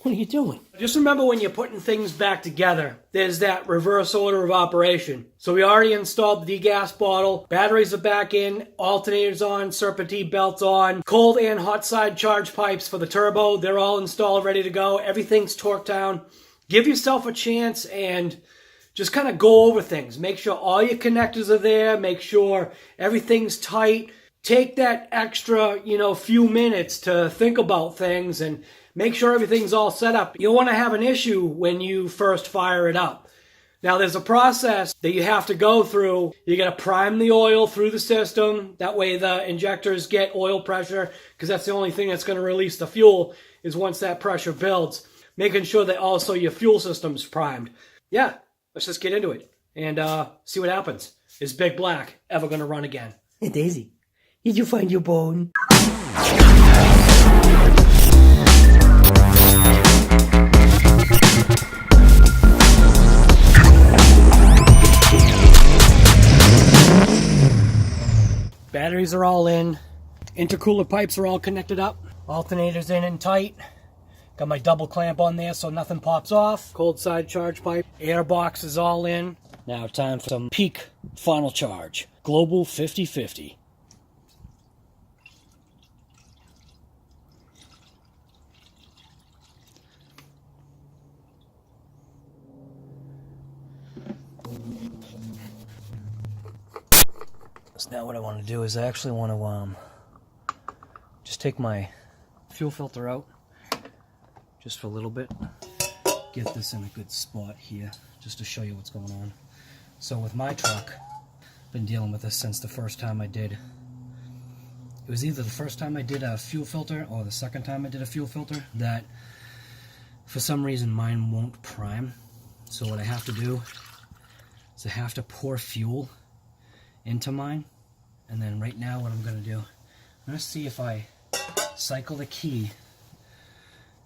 What are you doing? Just remember when you're putting things back together, there's that reverse order of operation. So we already installed the degas bottle, batteries are back in, alternators on, serpentine belts on, cold and hot side charge pipes for the turbo, they're all installed, ready to go. Everything's torqued down. Give yourself a chance and just kind of go over things. Make sure all your connectors are there. Make sure everything's tight. Take that extra, few minutes to think about things and make sure everything's all set up. You'll want to have an issue when you first fire it up. Now, there's a process that you have to go through. You got to prime the oil through the system. That way the injectors get oil pressure, because that's the only thing that's going to release the fuel is once that pressure builds. Making sure that also your fuel system's primed. Yeah, let's just get into it and see what happens. Is Big Black ever going to run again? Hey, Daisy, did you find your bone? Batteries are all in. Intercooler pipes are all connected up. Alternators in and tight. Got my double clamp on there so nothing pops off. Cold side charge pipe. Air box is all in. Now time for some peak final charge. Global 50/50. So now what I want to do is I actually want to just take my fuel filter out just for a little bit. Get this in a good spot here just to show you what's going on. So with my truck, I've been dealing with this since the first time I did. It was either the first time I did a fuel filter or the second time I did a fuel filter that for some reason mine won't prime. So what I have to do is I have to pour fuel into mine, and then right now what I'm going to do, I'm going to see if I cycle the key,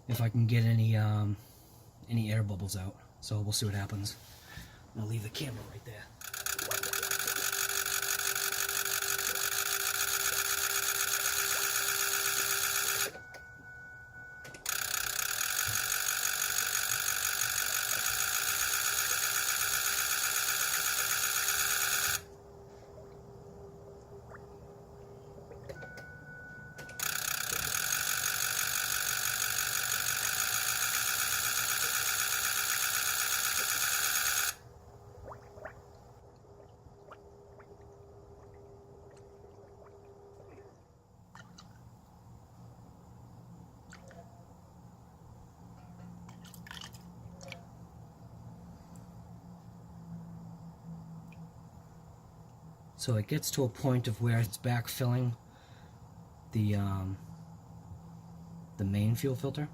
if I can get any air bubbles out. So we'll see what happens. I'll leave the camera right there. So it gets to a point of where it's backfilling the main fuel filter.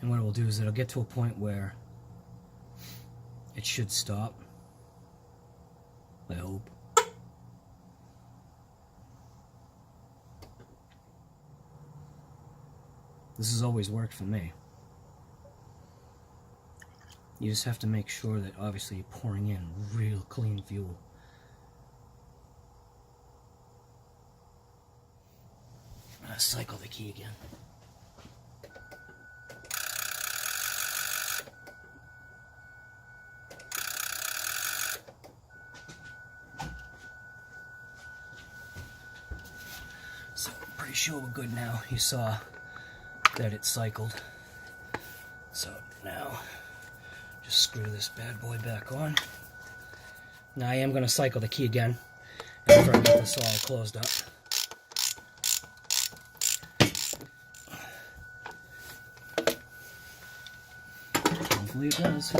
And what it will do is it'll get to a point where it should stop. I hope. This has always worked for me. You just have to make sure that obviously you're pouring in real clean fuel. I'm gonna cycle the key again. So I'm pretty sure we're good now. You saw that it cycled. So now just screw this bad boy back on. Now I am going to cycle the key again after I get this all closed up. Hopefully it does.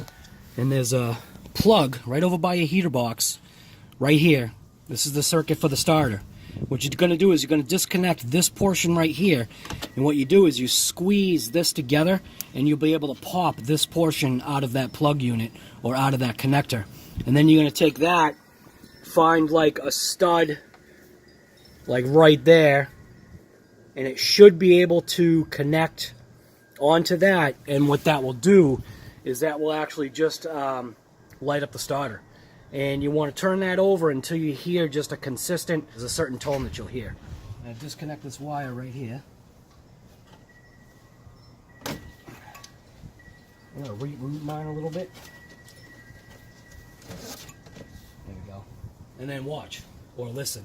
And there's a plug right over by your heater box right here. This is the circuit for the starter. What you're going to do is you're going to disconnect this portion right here, and what you do is you squeeze this together and you'll be able to pop this portion out of that plug unit or out of that connector. And then you're going to take that, find like a stud like right there, and it should be able to connect onto that, and what that will do is that will actually just light up the starter. And you want to turn that over until you hear just a consistent, there's a certain tone that you'll hear. I disconnect this wire right here. I'm gonna reroute mine a little bit. There we go. And then watch or listen.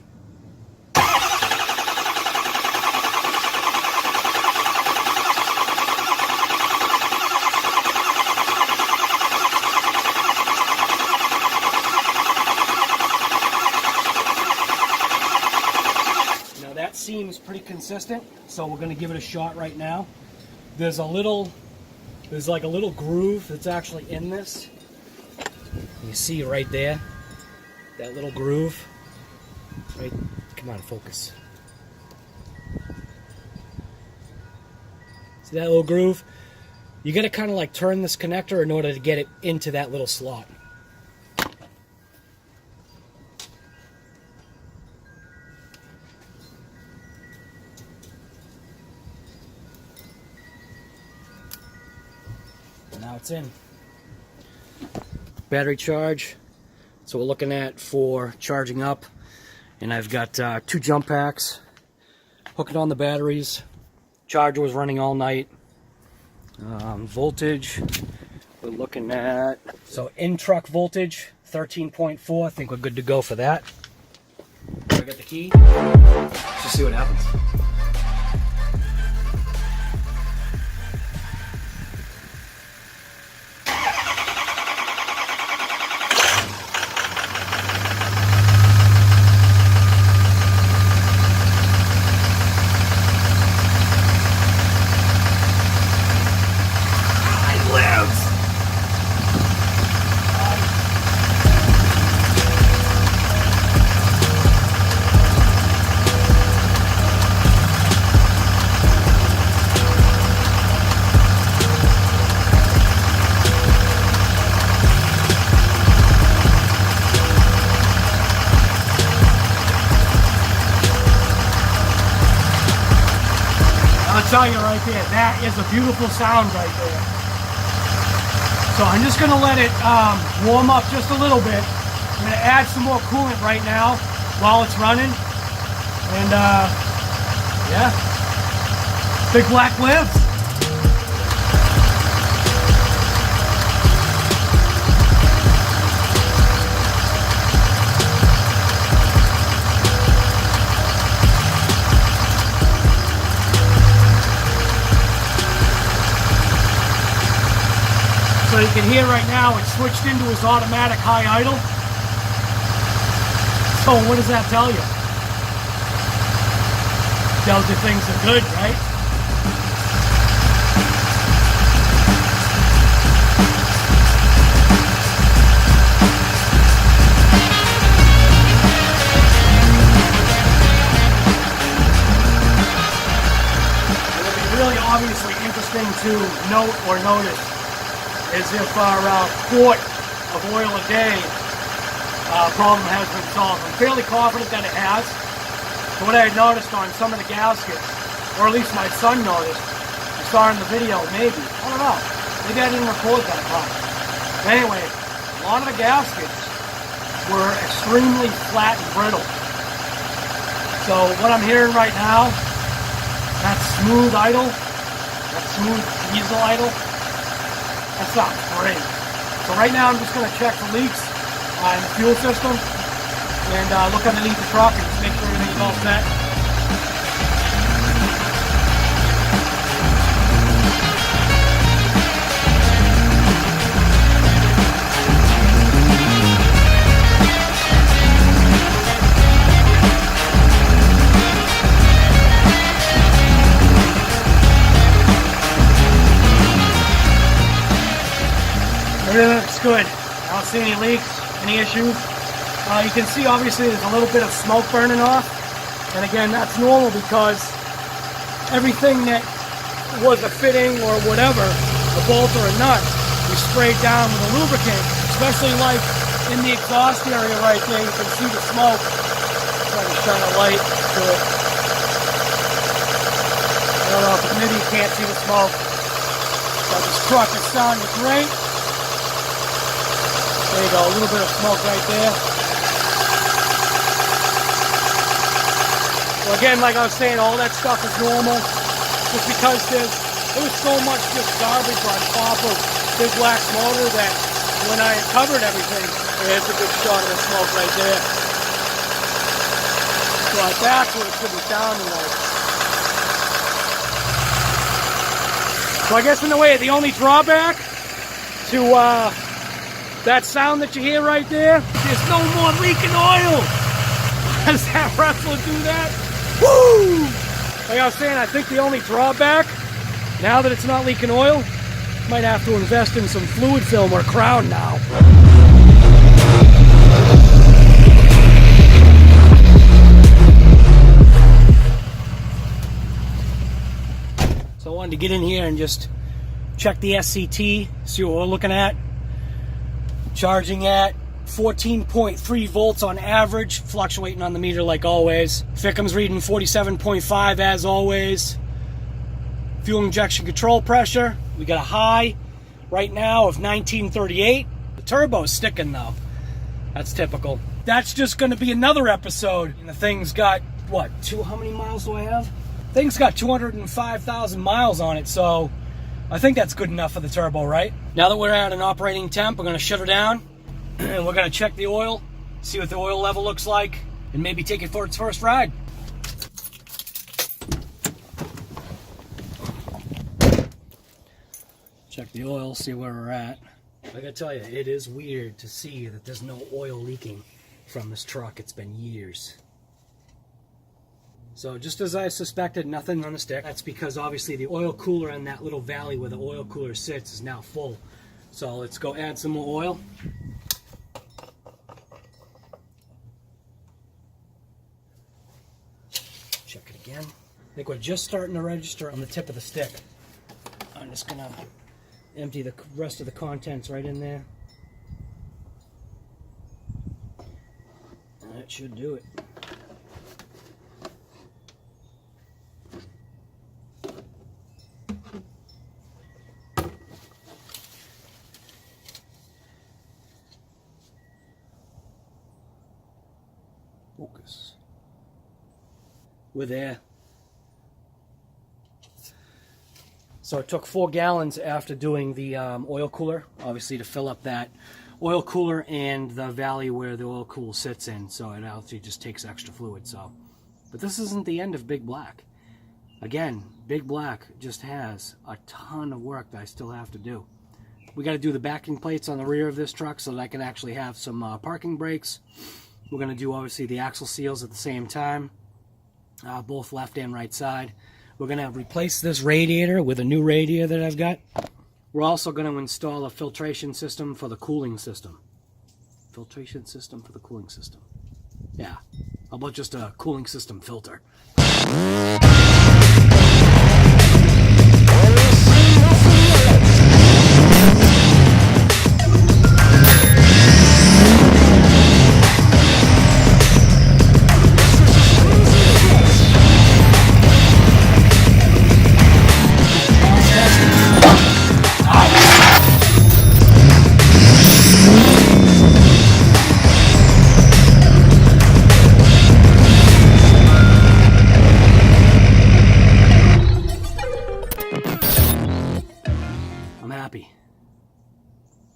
Now that seems pretty consistent, so we're gonna give it a shot right now. There's like a little groove that's actually in this. You see right there, that little groove. Right, come on, focus. See that little groove? You gotta kind of like turn this connector in order to get it into that little slot. Now it's in. Battery charge. So we're looking at for charging up. And I've got 2 jump packs. Hooking on the batteries. Charger was running all night. Voltage. We're looking at, so in-truck voltage, 13.4. I think we're good to go for that. I got the key. Let's just see what happens. I'll tell you right there, that is a beautiful sound right there. So I'm just going to let it warm up just a little bit. I'm going to add some more coolant right now while it's running. And yeah, Big Black lives. So you can hear right now it's switched into his automatic high idle. So what does that tell you? Tells you things are good, right? It'll be really obviously interesting to note or notice is if our quart of oil a day problem has been solved. I'm fairly confident that it has. So what I had noticed on some of the gaskets, or at least my son noticed, I saw in the video, maybe, I don't know, maybe I didn't record that part. But anyway, a lot of the gaskets were extremely flat and brittle. So what I'm hearing right now, that smooth idle, that smooth diesel idle, that sounds great. So right now I'm just going to check for leaks in the fuel system and look underneath the truck and just make sure everything's all set. Everything looks good. I don't see any leaks, any issues. You can see obviously there's a little bit of smoke burning off. And again, that's normal because everything that was a fitting or whatever, a bolt or a nut, we sprayed down with a lubricant, especially like in the exhaust area right there. You can see the smoke. Try to shine a light to it. I don't know, but maybe you can't see the smoke. But this truck is sounding great. There you go, a little bit of smoke right there. So again, like I was saying, all that stuff is normal. Just because there was so much just garbage on top of BigBlack's motor that when I uncovered everything, there's a good shot of the smoke right there. So that's what it should be sounding like. So I guess in a way, the only drawback to that sound that you hear right there, there's no more leaking oil. Does that wrestler do that? Woo! Like I was saying, I think the only drawback, now that it's not leaking oil, might have to invest in some fluid film or crown now. So I wanted to get in here and just check the SCT, see what we're looking at. Charging at 14.3 volts on average, fluctuating on the meter like always. Fickum's reading 47.5 as always. Fuel injection control pressure, we got a high right now of 1938. The turbo's sticking though. That's typical. That's just going to be another episode. And the thing's got, what, how many miles do I have? Thing's got 205,000 miles on it, so I think that's good enough for the turbo, right? Now that we're at an operating temp, we're going to shut her down. And we're going to check the oil, see what the oil level looks like, and maybe take it for its first ride. Check the oil, see where we're at. I gotta tell you, it is weird to see that there's no oil leaking from this truck. It's been years. So just as I suspected, nothing on the stick. That's because obviously the oil cooler in that little valley where the oil cooler sits is now full. So let's go add some more oil. Check it again. I think we're just starting to register on the tip of the stick. I'm just gonna empty the rest of the contents right in there. That should do it. Focus. We're there. So it took 4 gallons after doing the oil cooler, obviously, to fill up that oil cooler and the valley where the oil cooler sits in. So it actually just takes extra fluid. So, but this isn't the end of BigBlack. Again, BigBlack just has a ton of work that I still have to do. We got to do the backing plates on the rear of this truck so that I can actually have some parking brakes. We're going to do obviously the axle seals at the same time, both left and right side. We're going to replace this radiator with a new radiator that I've got. We're also going to install a filtration system for the cooling system. Filtration system for the cooling system. Yeah. How about just a cooling system filter?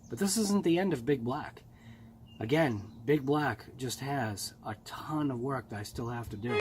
But this isn't the end of BigBlack. Again, BigBlack just has a ton of work that I still have to do.